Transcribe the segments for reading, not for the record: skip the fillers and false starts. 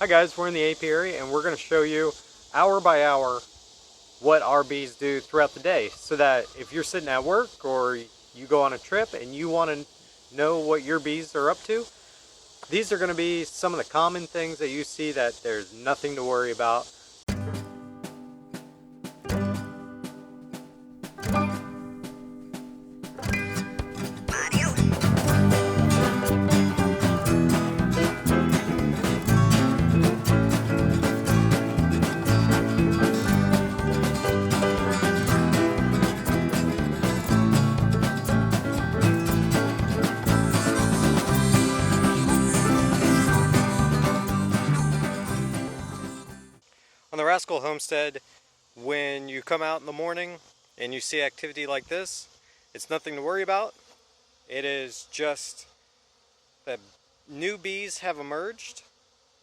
Hi guys, we're in the apiary and we're going to show you hour by hour what our bees do throughout the day, so that if you're sitting at work or you go on a trip and you want to know what your bees are up to, these are going to be some of the common things that you see that there's nothing to worry about. On the Rascal homestead, when you come out in the morning and you see activity like this, it's nothing to worry about. It is just that new bees have emerged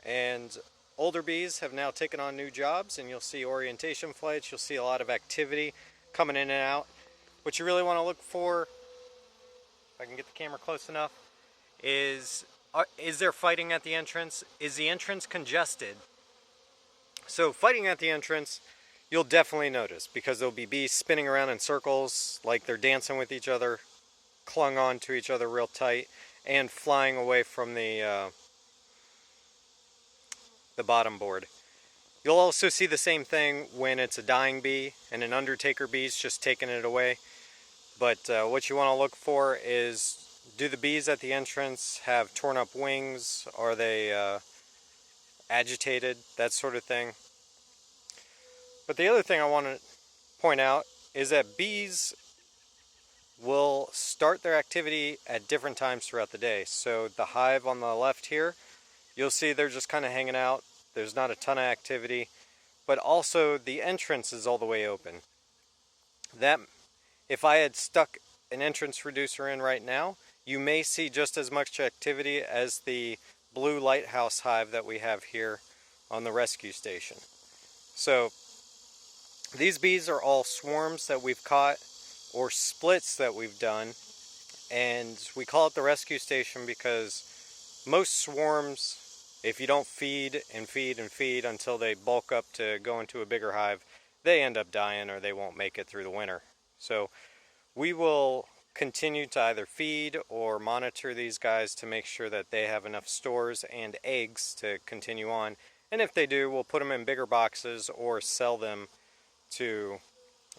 and older bees have now taken on new jobs, and you'll see orientation flights, you'll see a lot of activity coming in and out. What you really want to look for, if I can get the camera close enough, is there fighting at the entrance? Is the entrance congested? So fighting at the entrance, you'll definitely notice, because there'll be bees spinning around in circles like they're dancing with each other, clung on to each other real tight, and flying away from the bottom board. You'll also see the same thing when it's a dying bee and an undertaker bee's just taking it away. But what you want to look for is, do the bees at the entrance have torn up wings? Are they agitated? That sort of thing. But the other thing I want to point out is that bees will start their activity at different times throughout the day. So the hive on the left here, you'll see they're just kind of hanging out. There's not a ton of activity, but also the entrance is all the way open. That, if I had stuck an entrance reducer in right now, you may see just as much activity as the blue lighthouse hive that we have here on the rescue station. So these bees are all swarms that we've caught, or splits that we've done, and we call it the rescue station because most swarms, if you don't feed and feed and feed until they bulk up to go into a bigger hive, they end up dying or they won't make it through the winter. So we will continue to either feed or monitor these guys to make sure that they have enough stores and eggs to continue on. And if they do, we'll put them in bigger boxes or sell them to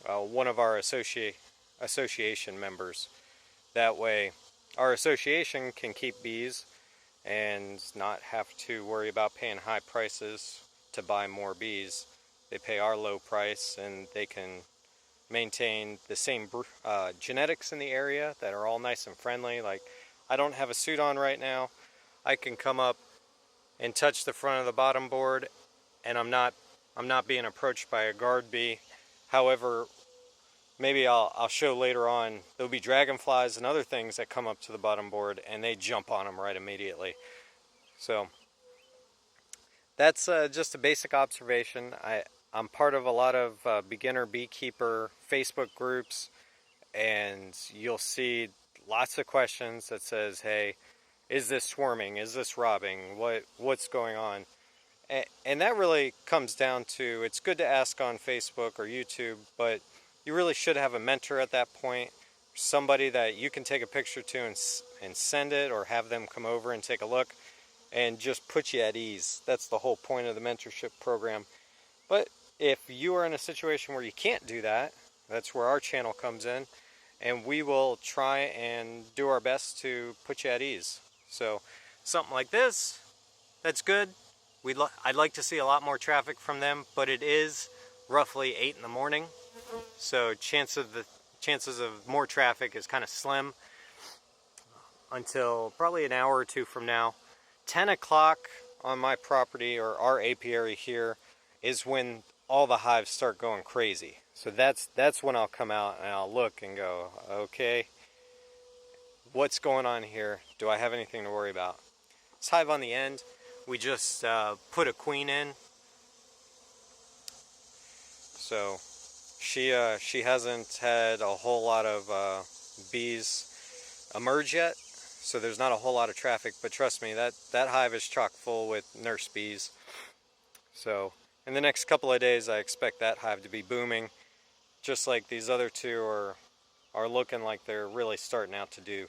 one of our association members. That way our association can keep bees and not have to worry about paying high prices to buy more bees. They pay our low price and they can maintain the same genetics in the area that are all nice and friendly. Like, I don't have a suit on right now. I can come up and touch the front of the bottom board and I'm not being approached by a guard bee. However, maybe I'll show later on, there'll be dragonflies and other things that come up to the bottom board and they jump on them right immediately. So that's just a basic observation. I'm part of a lot of beginner beekeeper Facebook groups, and you'll see lots of questions that says, hey, is this swarming? Is this robbing? What's going on? And that really comes down to, it's good to ask on Facebook or YouTube, but you really should have a mentor at that point, somebody that you can take a picture to and send it, or have them come over and take a look and just put you at ease. That's the whole point of the mentorship program. But if you are in a situation where you can't do that, that's where our channel comes in, and we will try and do our best to put you at ease. So something like this, that's good. I'd like to see a lot more traffic from them, but it is roughly 8 in the morning, so chances of more traffic is kind of slim until probably an hour or two from now. 10 o'clock on my property, or our apiary here, is when all the hives start going crazy. So that's when I'll come out and I'll look and go, okay, what's going on here? Do I have anything to worry about? This hive on the end, we just put a queen in. So she hasn't had a whole lot of bees emerge yet. so there's not a whole lot of traffic, but trust me, that hive is chock full with nurse bees. So in the next couple of days I expect that hive to be booming, just like these other two are looking like they're really starting out to do.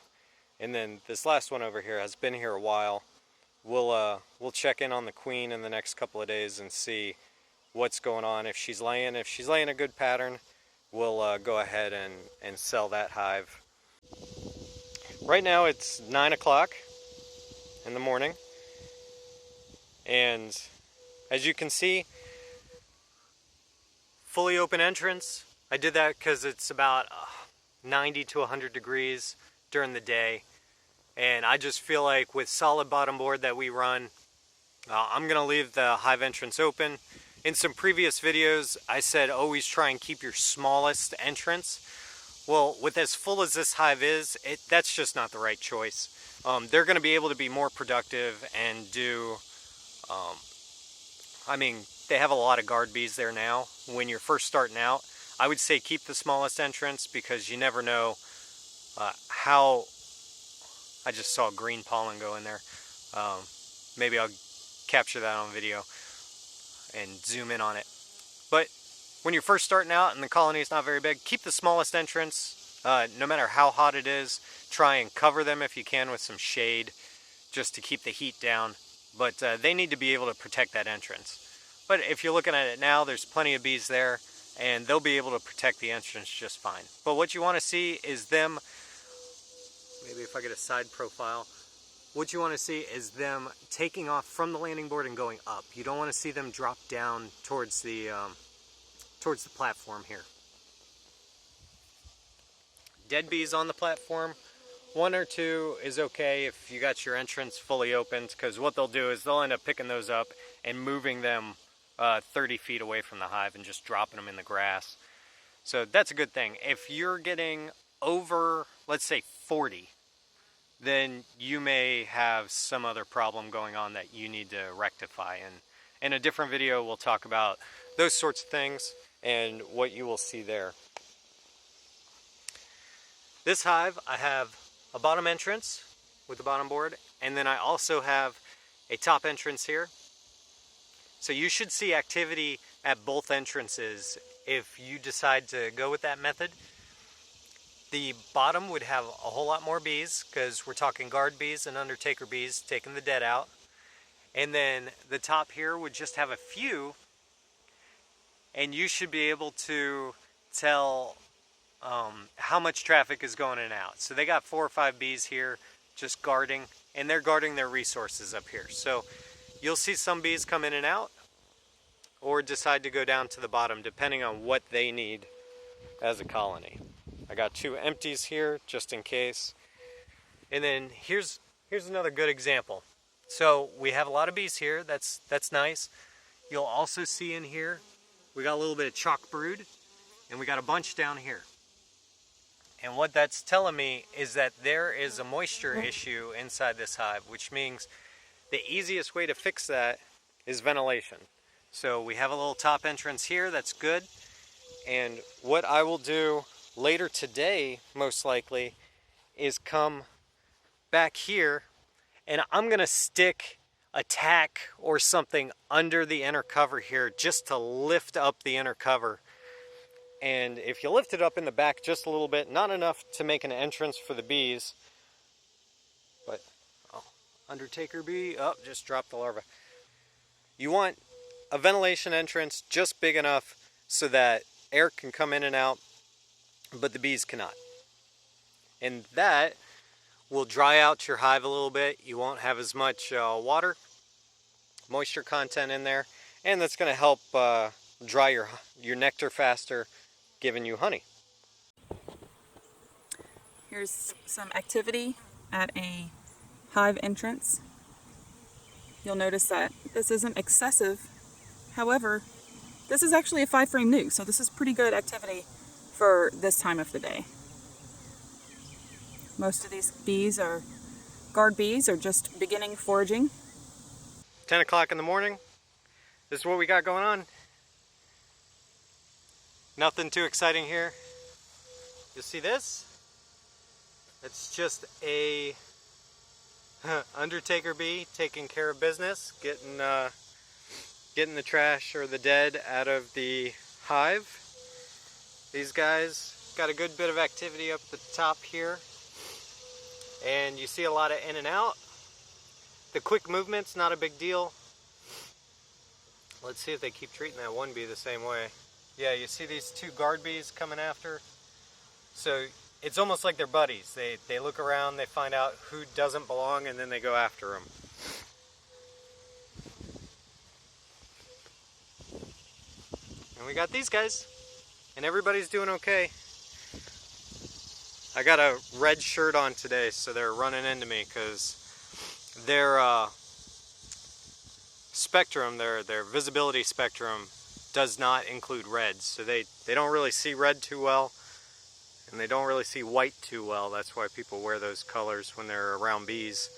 And then this last one over here has been here a while. We'll check in on the queen in the next couple of days and see what's going on. If she's laying a good pattern, we'll go ahead and sell that hive. Right now it's 9 o'clock in the morning, and as you can see, fully open entrance. I did that because it's about 90 to 100 degrees during the day, and I just feel like with solid bottom board that we run, I'm gonna leave the hive entrance open. In some previous videos I said always try and keep your smallest entrance. Well, with as full as this hive is, that's just not the right choice. They're going to be able to be more productive and do, I mean, they have a lot of guard bees there now. When you're first starting out, I would say keep the smallest entrance, because you never know how, I just saw green pollen go in there. Maybe I'll capture that on video and zoom in on it. But when you're first starting out and the colony is not very big, keep the smallest entrance. No matter how hot it is, try and cover them if you can with some shade, just to keep the heat down. But they need to be able to protect that entrance. But if you're looking at it now, there's plenty of bees there, and they'll be able to protect the entrance just fine. But what you want to see is them, maybe if I get a side profile, what you want to see is them taking off from the landing board and going up. You don't want to see them drop down towards the platform here. Dead bees on the platform, 1 or 2 is okay if you got your entrance fully opened, because what they'll do is they'll end up picking those up and moving them 30 feet away from the hive and just dropping them in the grass. So that's a good thing. If you're getting over, let's say 40, then you may have some other problem going on that you need to rectify. And in a different video we'll talk about those sorts of things and what you will see there. This hive, I have a bottom entrance with the bottom board, and then I also have a top entrance here. So you should see activity at both entrances if you decide to go with that method. The bottom would have a whole lot more bees, because we're talking guard bees and undertaker bees taking the dead out. And then the top here would just have a few, and you should be able to tell how much traffic is going in and out. So they got 4 or 5 bees here just guarding, and they're guarding their resources up here. So you'll see some bees come in and out, or decide to go down to the bottom depending on what they need as a colony. I got 2 empties here just in case. And then here's another good example. So we have a lot of bees here, that's nice. You'll also see in here we got a little bit of chalk brood, and we got a bunch down here. And what that's telling me is that there is a moisture issue inside this hive, which means the easiest way to fix that is ventilation. So we have a little top entrance here, that's good. And what I will do later today, most likely, is come back here, and I'm going to stick a tack or something under the inner cover here just to lift up the inner cover. And if you lift it up in the back just a little bit, not enough to make an entrance for the bees, but undertaker bee, just dropped the larva. You want a ventilation entrance just big enough so that air can come in and out, but the bees cannot. And that will dry out your hive a little bit. You won't have as much water, moisture content in there, and that's going to help dry your nectar faster, giving you honey. Here's some activity at a hive entrance. You'll notice that this isn't excessive. However, this is actually a 5-frame new, so this is pretty good activity for this time of the day. Most of these bees are guard bees or just beginning foraging. 10 o'clock in the morning. This is what we got going on. Nothing too exciting here. You see this? It's just a Undertaker bee taking care of business, getting the trash or the dead out of the hive. These guys got a good bit of activity up the top here, and you see a lot of in and out. The quick movement's not a big deal. Let's see if they keep treating that one bee the same way. Yeah, you see these two guard bees coming after. So it's almost like they're buddies. They look around, they find out who doesn't belong, and then they go after them. And we got these guys, and everybody's doing okay. I got a red shirt on today, so they're running into me because their spectrum, their visibility spectrum does not include red. So they don't really see red too well, and they don't really see white too well. That's why people wear those colors when they're around bees.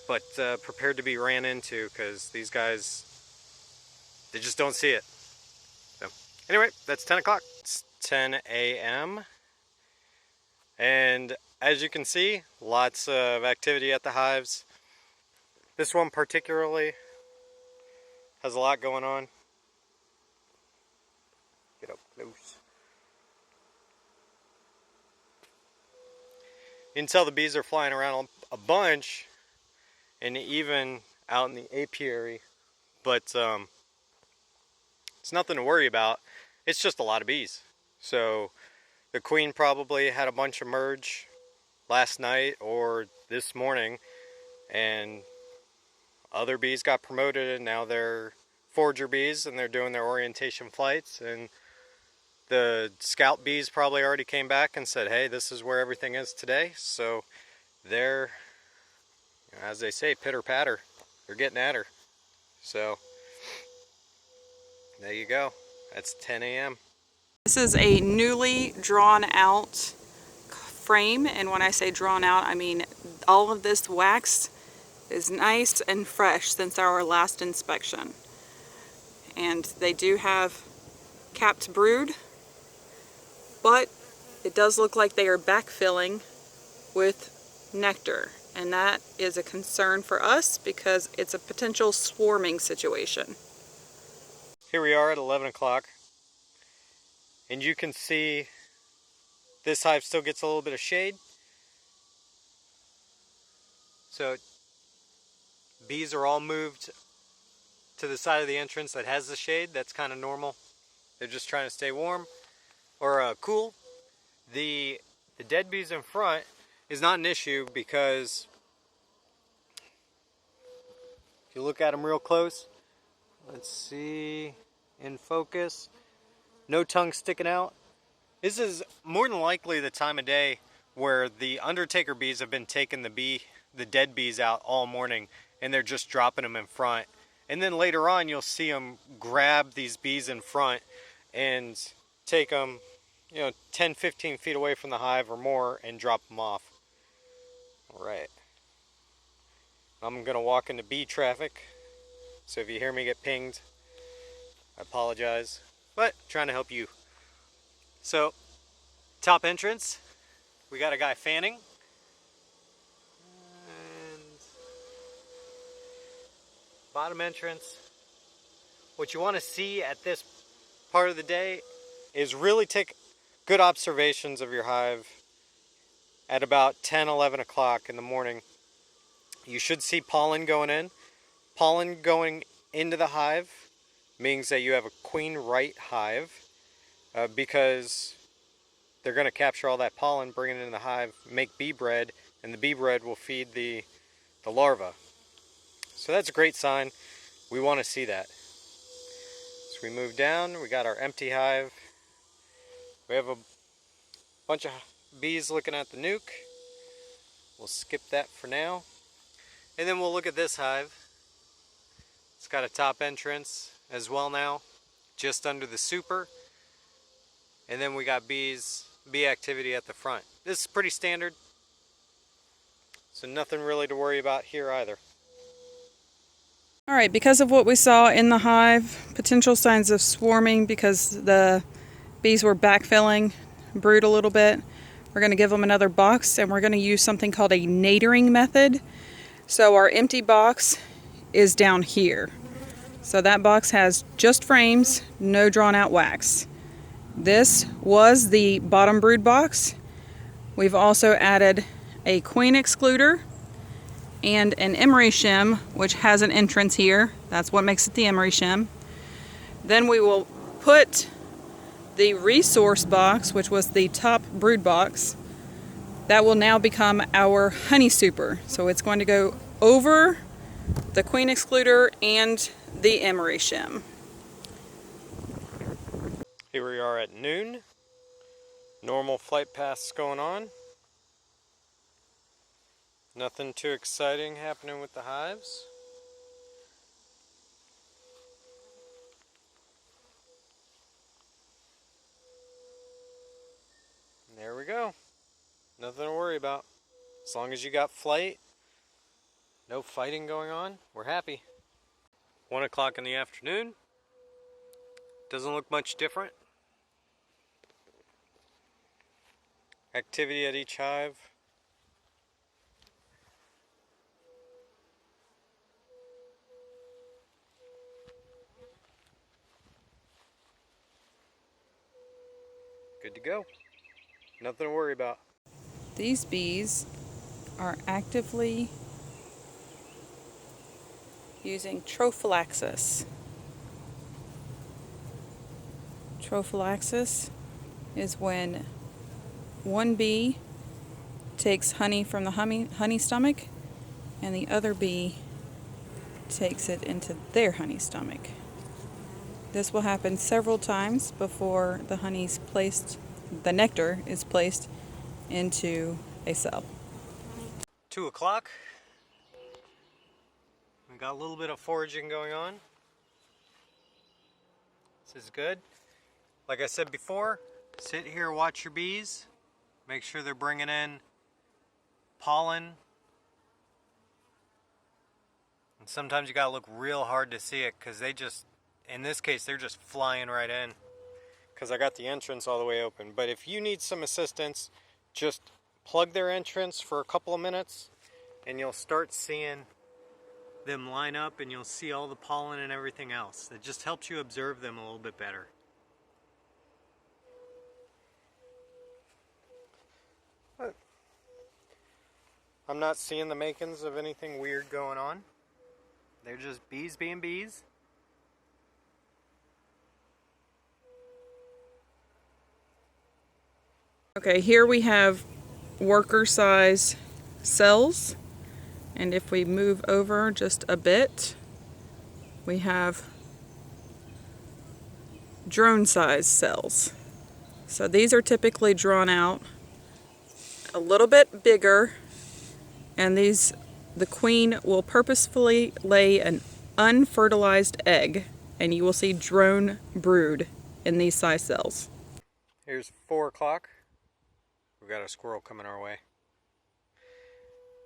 But prepared to be ran into because these guys, they just don't see it. So anyway, that's 10 o'clock. It's 10 a.m. And as you can see, lots of activity at the hives. This one particularly has a lot going on. Get up close. You can tell the bees are flying around a bunch, and even out in the apiary, but it's nothing to worry about. It's just a lot of bees. So the queen probably had a bunch emerge last night or this morning, and other bees got promoted, and now they're forager bees, and they're doing their orientation flights. And the scout bees probably already came back and said, hey, this is where everything is today. So they're, as they say, pitter patter. They're getting at her. So there you go. That's 10 a.m. This is a newly drawn out frame, and when I say drawn out, I mean all of this wax is nice and fresh since our last inspection. And they do have capped brood, but it does look like they are backfilling with nectar, and that is a concern for us because it's a potential swarming situation. Here we are at 11 o'clock, and you can see this hive still gets a little bit of shade. So bees are all moved to the side of the entrance that has the shade. That's kind of normal. They're just trying to stay warm or cool. The dead bees in front is not an issue because if you look at them real close, let's see, in focus, no tongue sticking out. This is more than likely the time of day where the undertaker bees have been taking the dead bees out all morning, and they're just dropping them in front. And then later on you'll see them grab these bees in front and take them, 10-15 feet away from the hive or more and drop them off. Alright, I'm gonna walk into bee traffic, so if you hear me get pinged, I apologize, but I'm trying to help you. So top entrance, we got a guy fanning, and bottom entrance. What you want to see at this part of the day is really take good observations of your hive at about 10-11 o'clock in the morning. You should see pollen going in. Pollen going into the hive means that you have a queen right hive, because they're going to capture all that pollen, bring it into the hive, make bee bread, and the bee bread will feed the larva. So that's a great sign. We want to see that. So we move down, we got our empty hive. We have a bunch of bees looking at the nuke. We'll skip that for now. And then we'll look at this hive. It's got a top entrance as well now, just under the super. And then we got bee activity at the front. This is pretty standard, so nothing really to worry about here either. Alright, because of what we saw in the hive, potential signs of swarming because the bees were backfilling brood a little bit, we're going to give them another box, and we're going to use something called a nadering method. So our empty box is down here. So that box has just frames, no drawn out wax. This was the bottom brood box. We've also added a queen excluder and an emery shim, which has an entrance here. That's what makes it the emery shim. Then we will put the resource box, which was the top brood box. That will now become our honey super. So it's going to go over the queen excluder and the emery shim. Here we are at noon. Normal flight paths going on. Nothing too exciting happening with the hives. And there we go. Nothing to worry about. As long as you got flight, no fighting going on, we're happy. 1 o'clock in the afternoon. Doesn't look much different. Activity at each hive. Good to go. Nothing to worry about. These bees are actively using Trophallaxis. Trophallaxis is when one bee takes honey from the honey stomach and the other bee takes it into their honey stomach. This will happen several times before the nectar is placed into a cell. 2 o'clock. We got a little bit of foraging going on. This is good. Like I said before, sit here, watch your bees. Make sure they're bringing in pollen. And sometimes you gotta look real hard to see it because in this case, they're just flying right in. Because I got the entrance all the way open. But if you need some assistance, just plug their entrance for a couple of minutes and you'll start seeing them line up and you'll see all the pollen and everything else. It just helps you observe them a little bit better. But I'm not seeing the makings of anything weird going on. They're just bees being bees. Okay, here we have worker size cells, and if we move over just a bit, we have drone size cells. So these are typically drawn out a little bit bigger, and the queen will purposefully lay an unfertilized egg, and you will see drone brood in these size cells. Here's 4 o'clock. We've got a squirrel coming our way.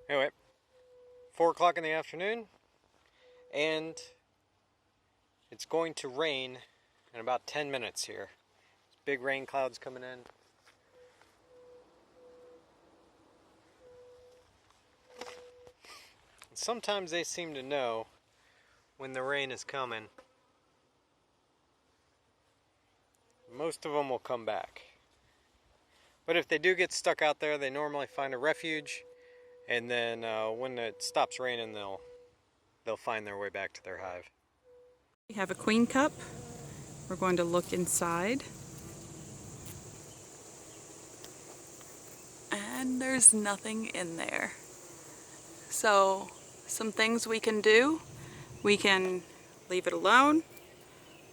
Anyway, 4 o'clock in the afternoon, and it's going to rain in about 10 minutes here. Big rain clouds coming in. And sometimes they seem to know when the rain is coming. Most of them will come back. But if they do get stuck out there, they normally find a refuge, and then when it stops raining, they'll find their way back to their hive. We have a queen cup. We're going to look inside. And there's nothing in there. So, some things we can do. We can leave it alone.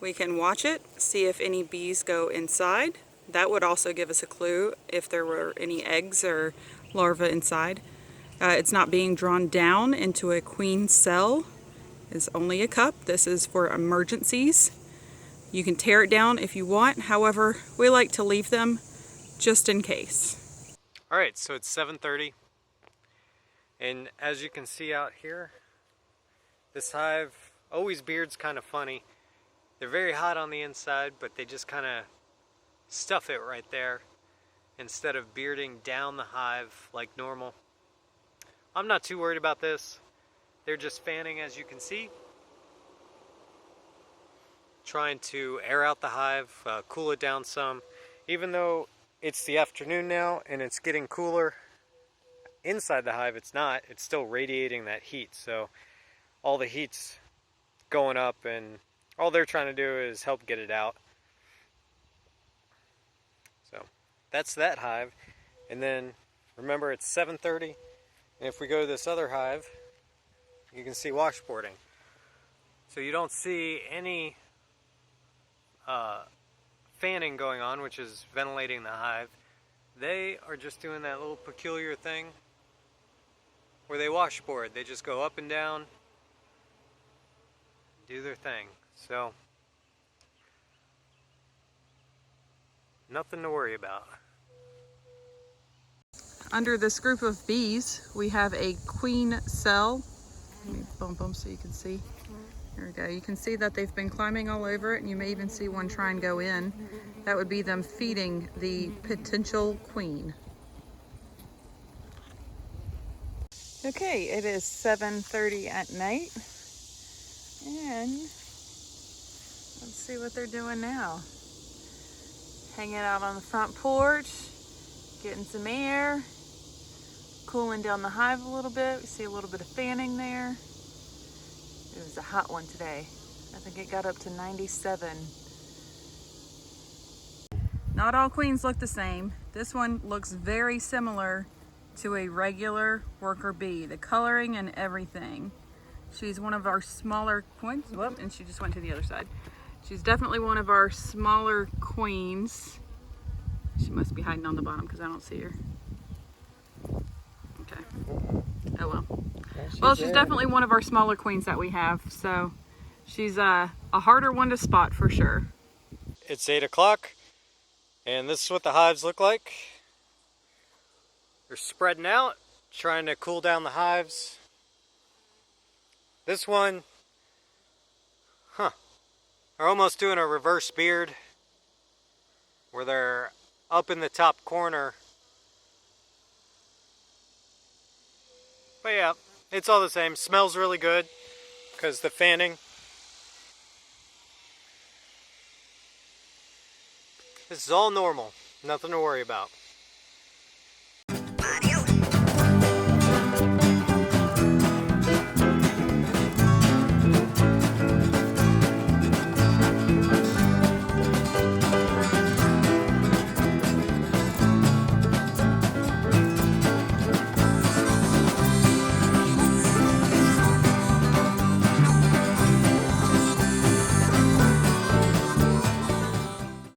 We can watch it, see if any bees go inside. That would also give us a clue if there were any eggs or larvae inside. It's not being drawn down into a queen cell. It's only a cup. This is for emergencies. You can tear it down if you want. However, we like to leave them just in case. Alright, so it's 7:30. And as you can see out here, this hive always beards kind of funny. They're very hot on the inside, but they just kind of stuff it right there instead of bearding down the hive like normal. I'm not too worried about this. They're just fanning, as you can see, trying to air out the hive, cool it down some. Even though it's the afternoon now and it's getting cooler inside the hive, it's not. It's still radiating that heat, so all the heat's going up and all they're trying to do is help get it out. So that's that hive. And then remember, it's 7:30, and if we go to this other hive, you can see washboarding. So you don't see any fanning going on, which is ventilating the hive. They are just doing that little peculiar thing where they washboard. They just go up and down, do their thing. So nothing to worry about. Under this group of bees, we have a queen cell. Let me bump them so you can see. There we go. You can see that they've been climbing all over it, and you may even see one try and go in. That would be them feeding the potential queen. Okay, it is 7:30 at night, and let's see what they're doing now. Hanging out on the front porch, getting some air, cooling down the hive a little bit. We see a little bit of fanning there. It was a hot one today. I think it got up to 97. Not all queens look the same. This one looks very similar to a regular worker bee. The coloring and everything. She's one of our smaller queens. Whoop, and she just went to the other side. She's definitely one of our smaller queens. She must be hiding on the bottom because I don't see her. Okay. Oh well. Well, she's definitely one of our smaller queens that we have, so she's a harder one to spot for sure. It's 8 o'clock, and this is what the hives look like. They're spreading out, trying to cool down the hives. This one, they're almost doing a reverse beard, where they're up in the top corner. But yeah, it's all the same. Smells really good because the fanning. This is all normal. Nothing to worry about.